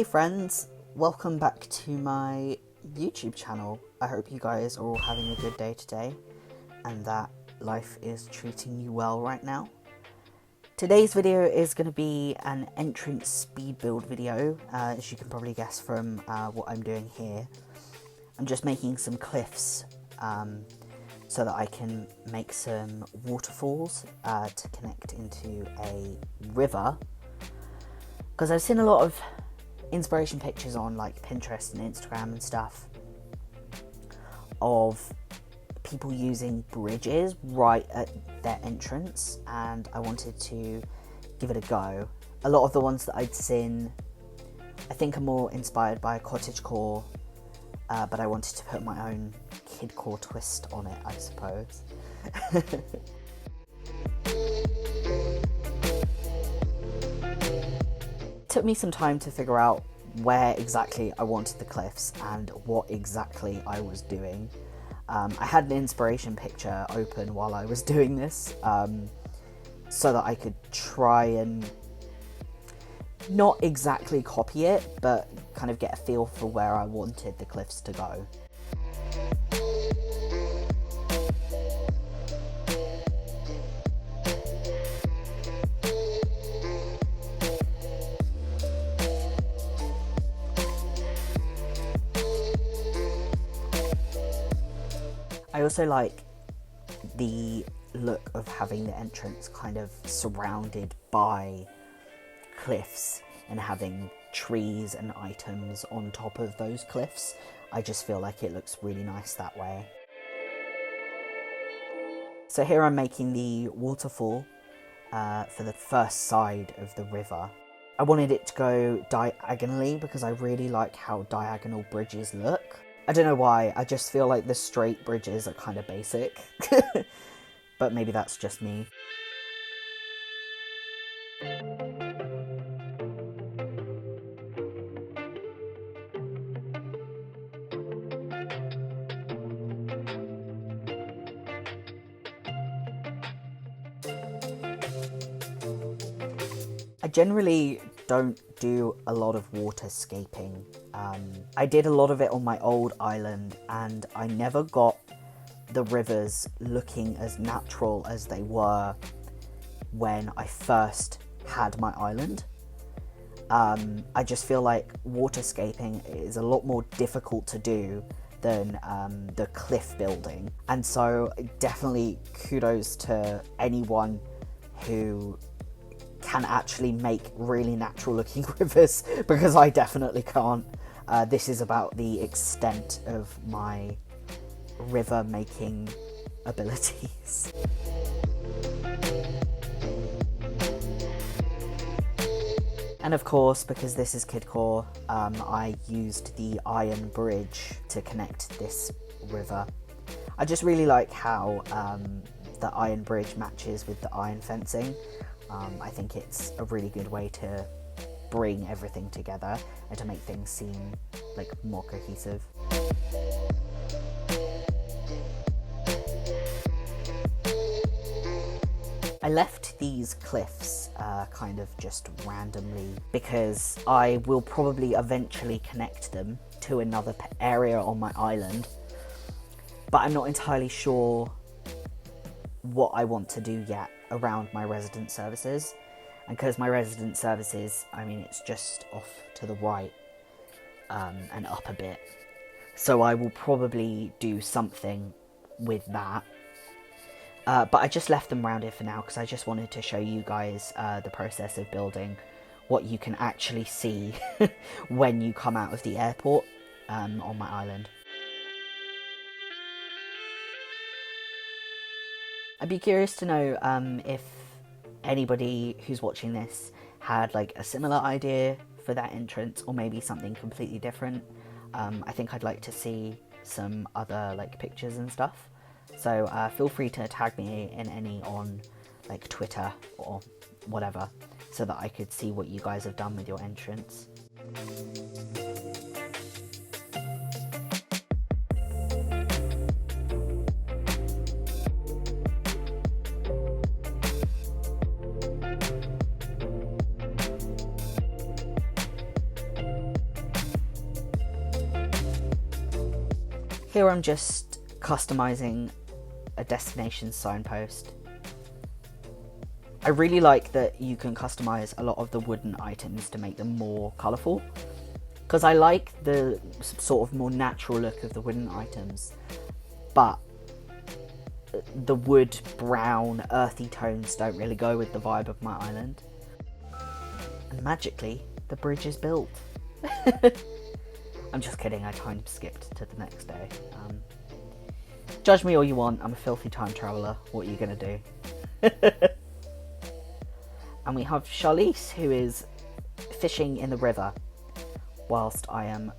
friends, welcome back to my YouTube channel. I hope you guys are all having a good day today and that life is treating you well right now. Today's video is going to be an entrance speed build video, as you can probably guess from what I'm doing here. I'm just making some cliffs so that I can make some waterfalls to connect into a river. Because I've seen a lot of inspiration pictures on like Pinterest and Instagram and stuff of people using bridges right at their entrance, and I wanted to give it a go. A lot of the ones that I'd seen I think are more inspired by cottagecore, but I wanted to put my own Kidcore twist on it, I suppose. It took me some time to figure out where exactly I wanted the cliffs and what exactly I was doing. I had an inspiration picture open while I was doing this, so that I could try and not exactly copy it, but kind of get a feel for where I wanted the cliffs to go. I also like the look of having the entrance kind of surrounded by cliffs and having trees and items on top of those cliffs. I just feel like it looks really nice that way. So here I'm making the waterfall for the first side of the river. I wanted it to go diagonally because I really like how diagonal bridges look. I don't know why, I just feel like the straight bridges are kind of basic, but maybe that's just me. I generally don't do a lot of waterscaping. I did a lot of it on my old island and I never got the rivers looking as natural as they were when I first had my island. I just feel like waterscaping is a lot more difficult to do than the cliff building, and so definitely kudos to anyone who can actually make really natural looking rivers, because I definitely can't. This is about the extent of my river making abilities. And of course, because this is Kidcore, I used the iron bridge to connect this river. I just really like how the iron bridge matches with the iron fencing. I think it's a really good way to bring everything together and to make things seem like more cohesive. I left these cliffs kind of just randomly because I will probably eventually connect them to another area on my island, but I'm not entirely sure what I want to do yet around my resident services. And because my resident services, I mean, it's just off to the right and up a bit, so I will probably do something with that. But I just left them around here for now because I just wanted to show you guys the process of building, what you can actually see when you come out of the airport on my island. I'd be curious to know if anybody who's watching this had like a similar idea for that entrance, or maybe something completely different. I think I'd like to see some other like pictures and stuff. So feel free to tag me in any on like Twitter or whatever, so that I could see what you guys have done with your entrance. Here I'm just customizing a destination signpost. I really like that you can customize a lot of the wooden items to make them more colourful, because I like the sort of more natural look of the wooden items, but the wood, brown, earthy tones don't really go with the vibe of my island. And magically, the bridge is built. I'm just kidding, I time skipped to the next day. Judge me all you want, I'm a filthy time traveller, what are you gonna do? And we have Charlize, who is fishing in the river, whilst I am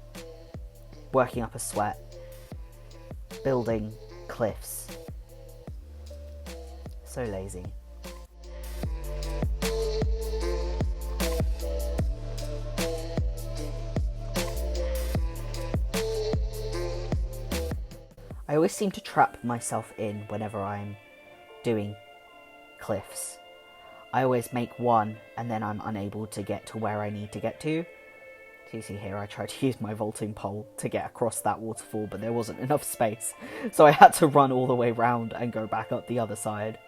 working up a sweat, building cliffs. So lazy. I always seem to trap myself in whenever I'm doing cliffs. I always make one and then I'm unable to get to where I need to get to. So you see here I tried to use my vaulting pole to get across that waterfall, but there wasn't enough space. So I had to run all the way round and go back up the other side.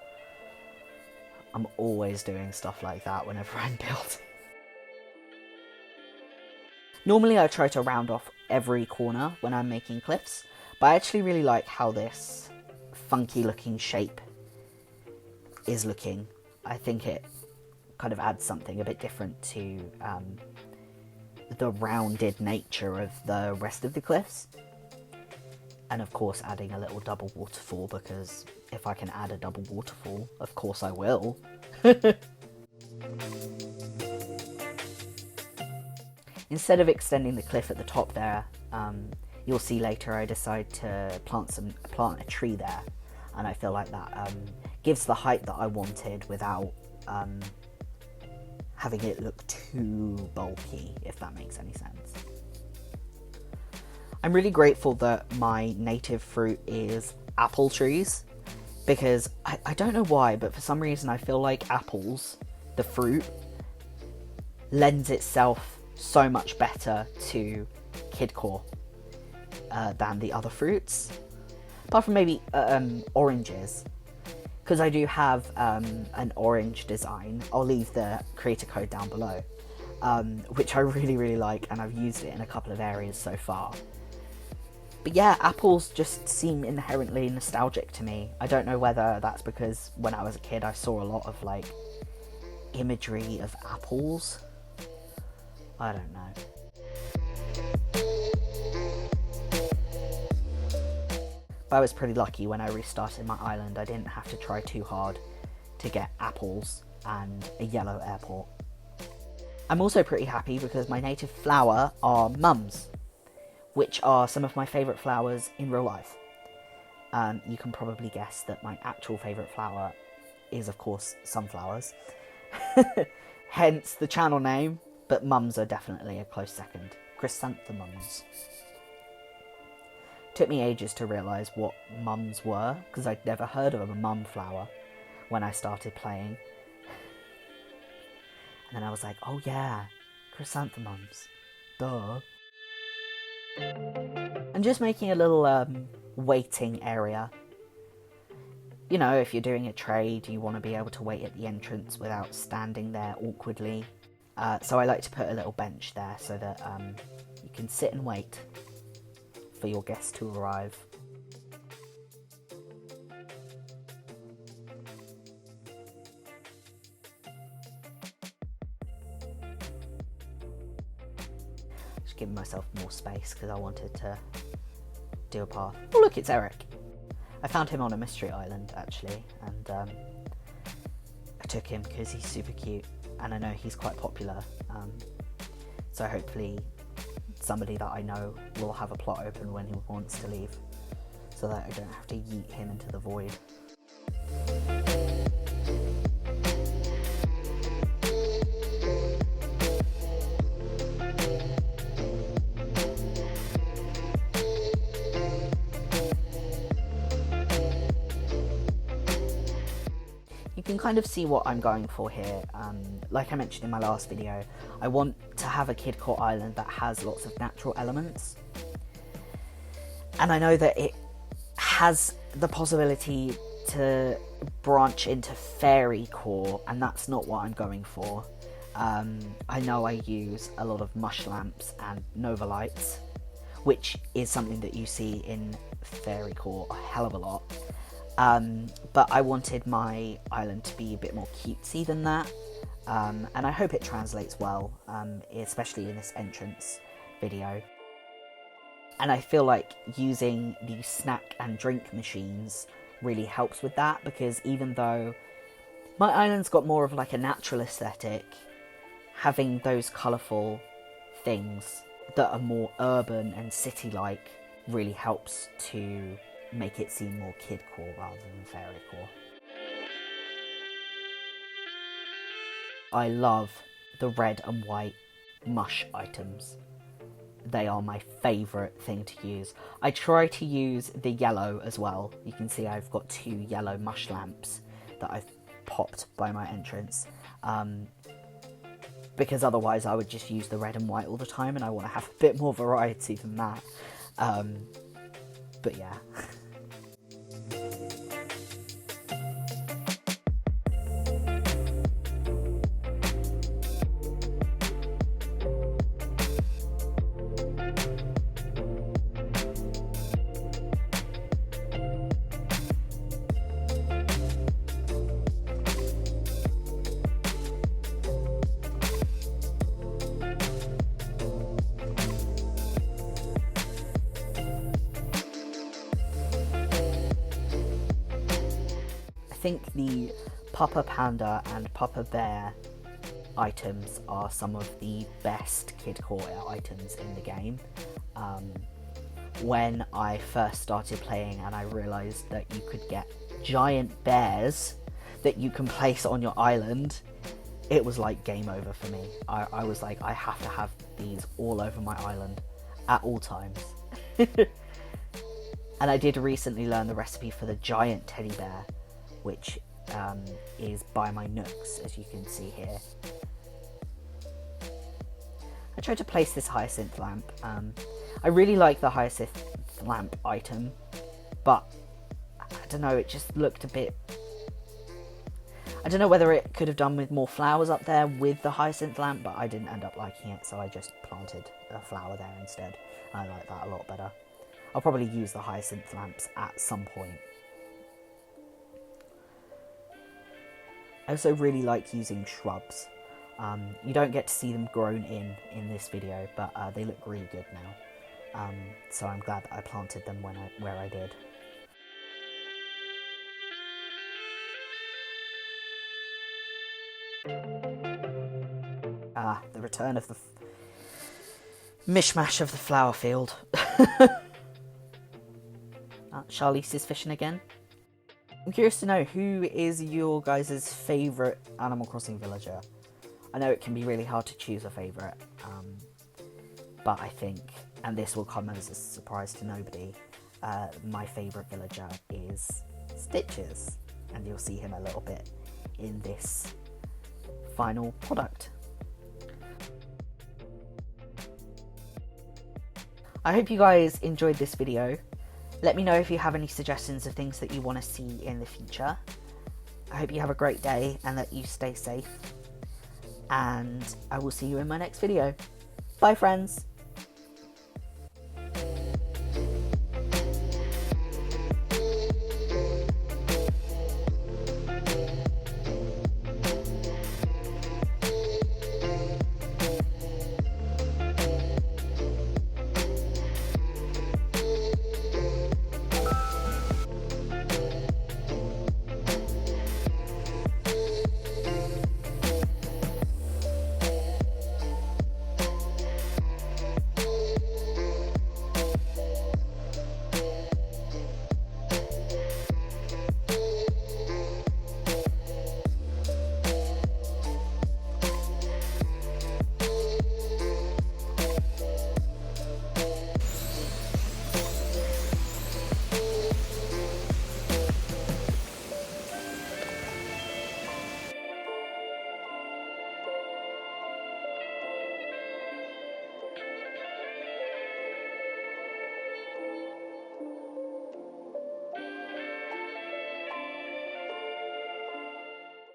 I'm always doing stuff like that whenever I'm building. Normally I try to round off every corner when I'm making cliffs, but I actually really like how this funky looking shape is looking. I think it kind of adds something a bit different to the rounded nature of the rest of the cliffs. And of course adding a little double waterfall, because if I can add a double waterfall, of course I will. Instead of extending the cliff at the top there, you'll see later I decide to plant a tree there, and I feel like that gives the height that I wanted without having it look too bulky, if that makes any sense. I'm really grateful that my native fruit is apple trees, because I don't know why, but for some reason I feel like apples, the fruit, lends itself so much better to Kidcore than the other fruits, apart from maybe oranges, because I do have an orange design. I'll leave the creator code down below, which I really like, and I've used it in a couple of areas so far. But yeah, apples just seem inherently nostalgic to me. I don't know whether that's because when I was a kid I saw a lot of like imagery of apples. I don't know. But I was pretty lucky when I restarted my island. I didn't have to try too hard to get apples and a yellow airport. I'm also pretty happy because my native flower are mums, which are some of my favourite flowers in real life. You can probably guess that my actual favourite flower is, of course, sunflowers. Hence the channel name, but mums are definitely a close second. Chrysanthemums. Took me ages to realise what mums were, because I'd never heard of a mum flower when I started playing. And then I was like, oh yeah, chrysanthemums. Duh. I'm just making a little waiting area. You know, if you're doing a trade, you want to be able to wait at the entrance without standing there awkwardly. So I like to put a little bench there so that you can sit and wait for your guests to arrive. Just giving myself more space because I wanted to do a path. Oh look, it's Eric. I found him on a mystery island actually, and I took him because he's super cute and I know he's quite popular, so hopefully somebody that I know will have a plot open when he wants to leave, so that I don't have to yeet him into the void. You can kind of see what I'm going for here. Like I mentioned in my last video, I want to have a Kidcore island that has lots of natural elements. And I know that it has the possibility to branch into Keicore, and that's not what I'm going for. I know I use a lot of mush lamps and nova lights, which is something that you see in Keicore a hell of a lot. But I wanted my island to be a bit more cutesy than that, and I hope it translates well, especially in this entrance video. And I feel like using the snack and drink machines really helps with that, because even though my island's got more of like a natural aesthetic, having those colourful things that are more urban and city-like really helps to make it seem more Kidcore rather than Fairycore. I love the red and white mush items. They are my favourite thing to use. I try to use the yellow as well. You can see I've got 2 yellow mush lamps that I've popped by my entrance. Because otherwise I would just use the red and white all the time, and I want to have a bit more variety than that. But yeah. I think the Papa Panda and Papa Bear items are some of the best Kidcore items in the game. When I first started playing and I realised that you could get giant bears that you can place on your island, it was like game over for me. I was like, I have to have these all over my island at all times. And I did recently learn the recipe for the giant teddy bear, which is by my nooks, as you can see here. I tried to place this hyacinth lamp. I really like the hyacinth lamp item, but I don't know, it just looked a bit... I don't know whether it could have done with more flowers up there with the hyacinth lamp, but I didn't end up liking it, so I just planted a flower there instead. I like that a lot better. I'll probably use the hyacinth lamps at some point. I also really like using shrubs. You don't get to see them grown in this video, but they look really good now. So I'm glad that I planted them where I did. The return of the mishmash of the flower field. Charlize is fishing again. I'm curious to know, who is your guys' favourite Animal Crossing villager? I know it can be really hard to choose a favourite, but I think, and this will come as a surprise to nobody, my favourite villager is Stitches, and you'll see him a little bit in this final product. I hope you guys enjoyed this video. Let me know if you have any suggestions of things that you want to see in the future. I hope you have a great day and that you stay safe. And I will see you in my next video. Bye, friends!